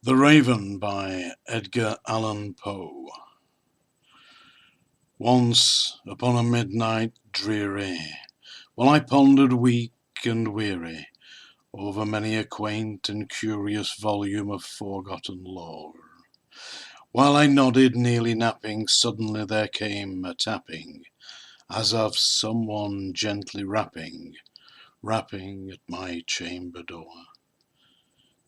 The Raven by Edgar Allan Poe. Once upon a midnight dreary, while I pondered weak and weary over many a quaint and curious volume of forgotten lore, while I nodded, nearly napping, suddenly there came a tapping, as of someone gently rapping at my chamber door.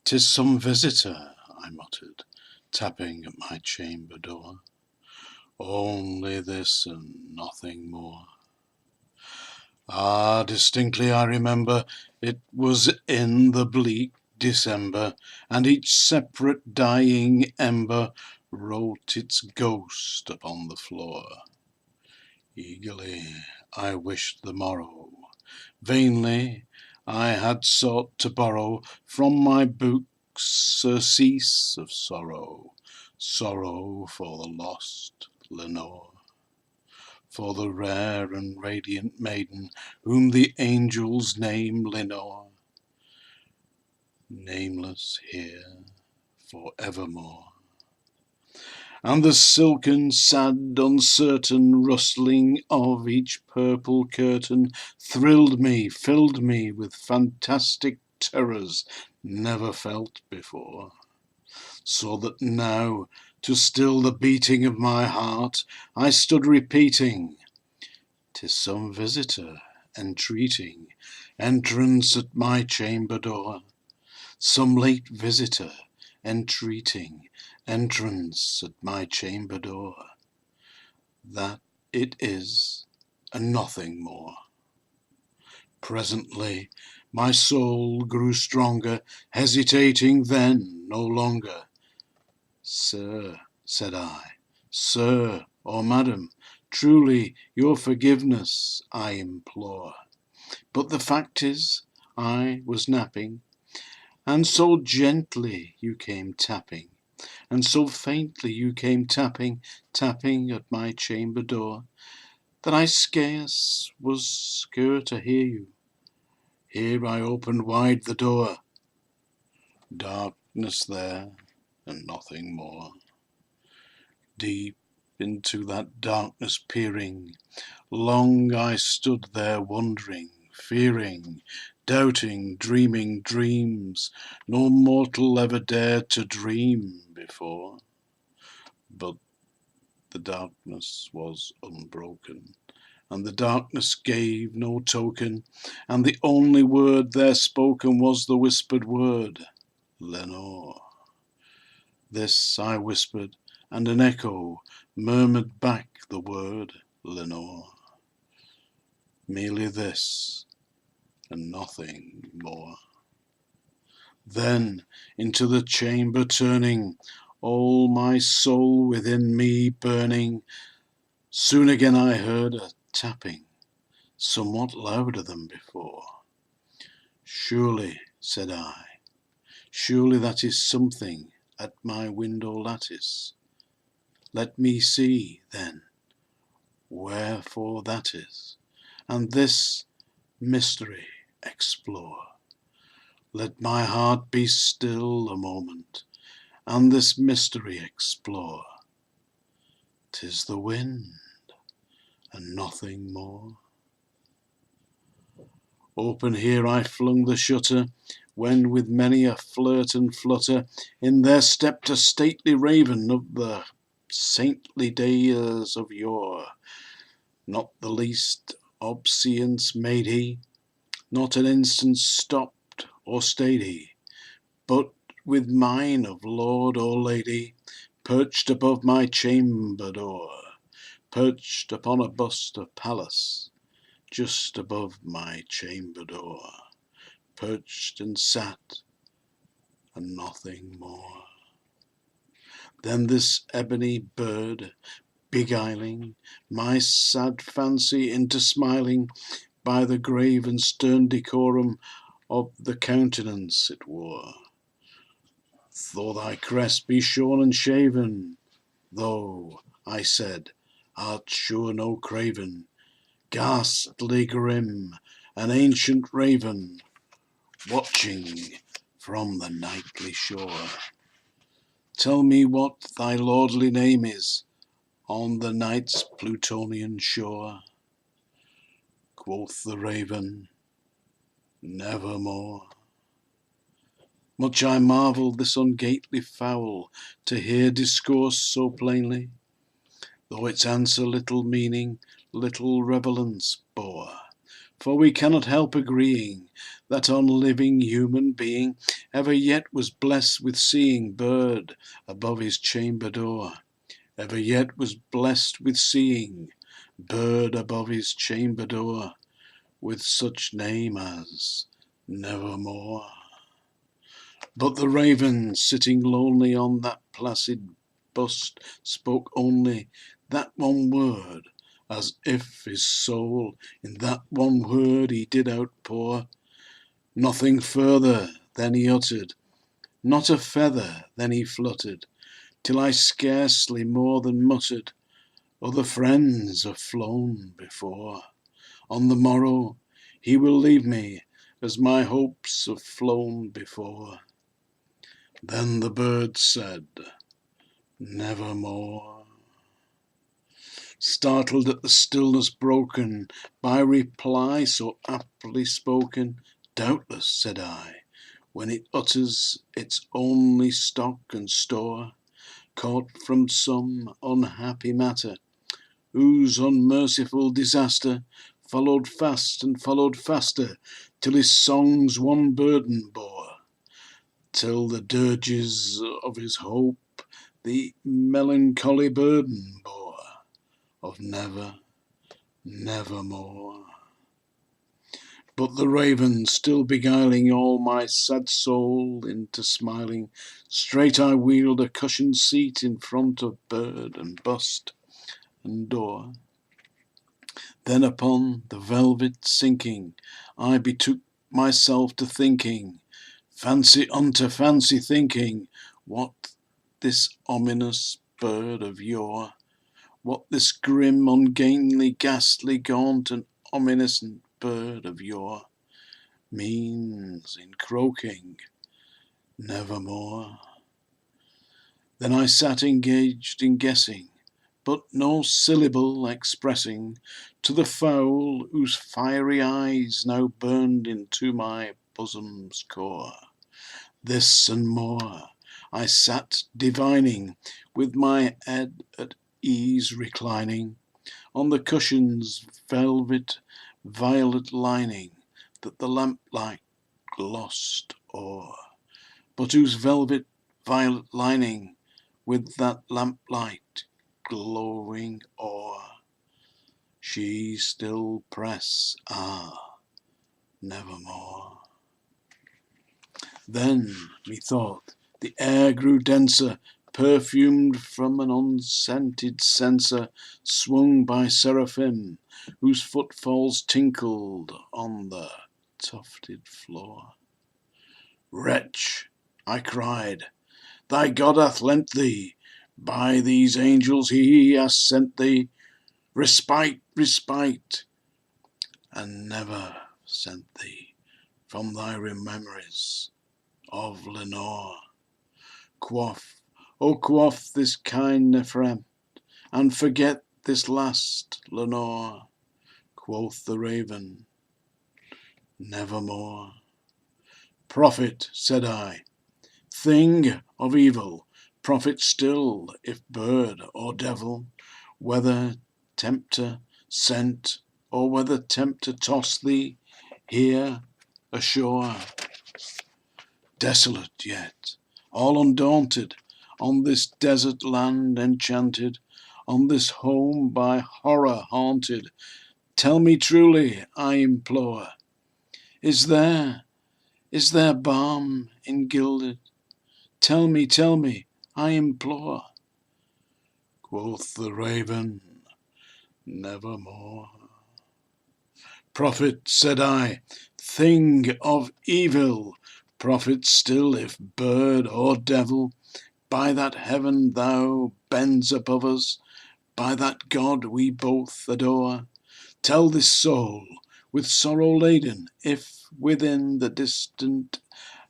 "'Tis some visitor," I muttered, tapping at my chamber door. "Only this and nothing more." Ah, distinctly I remember it was in the bleak December, and each separate dying ember wrote its ghost upon the floor. Eagerly I wished the morrow. Vainly I had sought to borrow from my books surcease of sorrow, sorrow for the lost Lenore, for the rare and radiant maiden whom the angels name Lenore, nameless here for evermore. And the silken, sad, uncertain rustling of each purple curtain thrilled me, filled me with fantastic terrors never felt before, so that now, to still the beating of my heart, I stood repeating, "'Tis some visitor entreating entrance at my chamber door, some late visitor entreating entrance at my chamber door. That it is, and nothing more." Presently my soul grew stronger, hesitating then no longer. "Sir," said I, "sir or madam, truly your forgiveness I implore. But the fact is, I was napping, and so gently you came tapping, and so faintly you came tapping, tapping at my chamber door, that I scarce was sure to hear you. Here I opened wide the door. Darkness there, and nothing more. Deep into that darkness peering, long I stood there wondering, fearing, doubting, dreaming dreams no mortal ever dared to dream before. But the darkness was unbroken, and the darkness gave no token, and the only word there spoken was the whispered word, "Lenore." This I whispered, and an echo murmured back the word, "Lenore." Merely this, and nothing more. Then, into the chamber turning, all my soul within me burning, soon again I heard a tapping, somewhat louder than before. "Surely," said I, "surely that is something at my window lattice. Let me see, then, wherefore that is, and this mystery explore. Let my heart be still a moment, and this mystery explore. 'Tis the wind, and nothing more." Open here I flung the shutter, when with many a flirt and flutter in there stepped a stately raven of the saintly days of yore. Not the least obeisance made he, not an instant stopped or stayed he, but with mien of lord or lady, perched above my chamber door, perched upon a bust of Pallas, just above my chamber door, perched and sat, and nothing more. Then this ebony bird, beguiling my sad fancy into smiling, by the grave and stern decorum of the countenance it wore, "Though thy crest be shorn and shaven, thou," I said, "art sure no craven, ghastly grim, an ancient raven, watching from the nightly shore." Tell me what thy lordly name is on the night's Plutonian shore. Quoth the raven, nevermore. Much I marvel this ungately fowl to hear discourse so plainly, though its answer little meaning, little relevance bore. For we cannot help agreeing that unliving human being ever yet was blessed with seeing bird above his chamber door. Ever yet was blessed with seeing bird above his chamber door, with such name as Nevermore. But the raven, sitting lonely on that placid bust, spoke only that one word, as if his soul in that one word he did outpour. Nothing further than he uttered, not a feather than he fluttered, till I scarcely more than muttered, other friends have flown before. On the morrow he will leave me, as my hopes have flown before. Then the bird said, nevermore. Startled at the stillness broken by reply so aptly spoken, doubtless, said I, when it utters its only stock and store, caught from some unhappy matter, whose unmerciful disaster followed fast and followed faster, till his songs one burden bore, till the dirges of his hope the melancholy burden bore of nevermore. But the raven, still beguiling all my sad soul into smiling, straight I wheeled a cushioned seat in front of bird and bust and door. Then upon the velvet sinking, I betook myself to thinking, fancy unto fancy thinking, what this ominous bird of yore, what this grim, ungainly, ghastly, gaunt, and omniscient bird of yore means in croaking nevermore. Then I sat engaged in guessing, but no syllable expressing, to the fowl whose fiery eyes now burned into my bosom's core. This and more I sat divining, with my head at ease reclining on the cushion's velvet violet lining, that the lamplight glossed o'er, but whose velvet violet lining with that lamplight glowing o'er she still press, nevermore. Then, methought, the air grew denser, perfumed from an unscented censer swung by seraphim, whose footfalls tinkled on the tufted floor. Wretch, I cried, thy God hath lent thee, by these angels he hath sent thee, respite, respite, and never sent thee from thy memories of Lenore. Quaff, oh quaff this kind nefrem, and forget this last Lenore. Quoth the raven, nevermore. Prophet, said I, thing of evil, prophet still, if bird or devil, whether tempter sent, or whether tempter tossed thee here ashore. Desolate yet, all undaunted, on this desert land enchanted, on this home by horror haunted, tell me truly, I implore, is there balm in gilded? Tell me, I implore. Quoth the raven, nevermore. Prophet, said I, thing of evil, prophet still, if bird or devil, by that heaven thou bends above us, by that God we both adore, tell this soul, with sorrow laden, if within the distant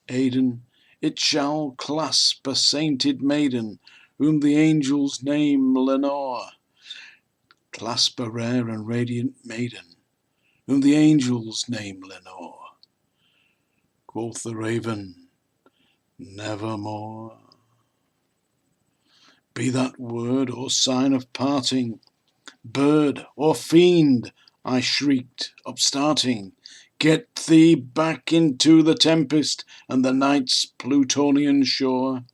Aidenn, It shall clasp a sainted maiden, whom the angels name Lenore. Clasp a rare and radiant maiden, whom the angels name Lenore. Quoth the raven, nevermore. Be that word or sign of parting, bird or fiend, I shrieked, upstarting, get thee back into the tempest and the night's Plutonian shore.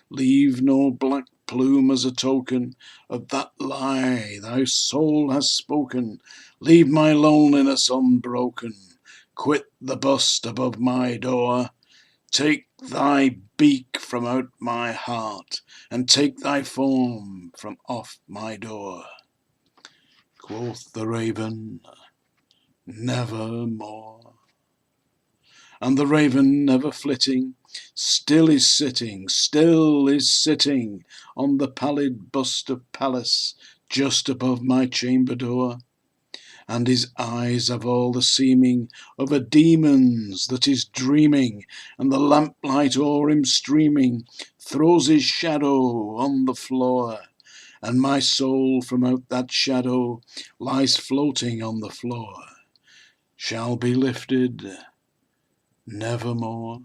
Leave no black plume as a token of that lie thy soul has spoken. Leave my loneliness unbroken. Quit the bust above my door. Take thy beak from out my heart, and take thy form from off my door. Quoth the raven, nevermore. And the raven, never flitting, still is sitting on the pallid bust of Pallas, just above my chamber door. And his eyes have all the seeming of a demon's that is dreaming, and the lamplight o'er him streaming throws his shadow on the floor, and my soul from out that shadow lies floating on the floor, shall be lifted nevermore.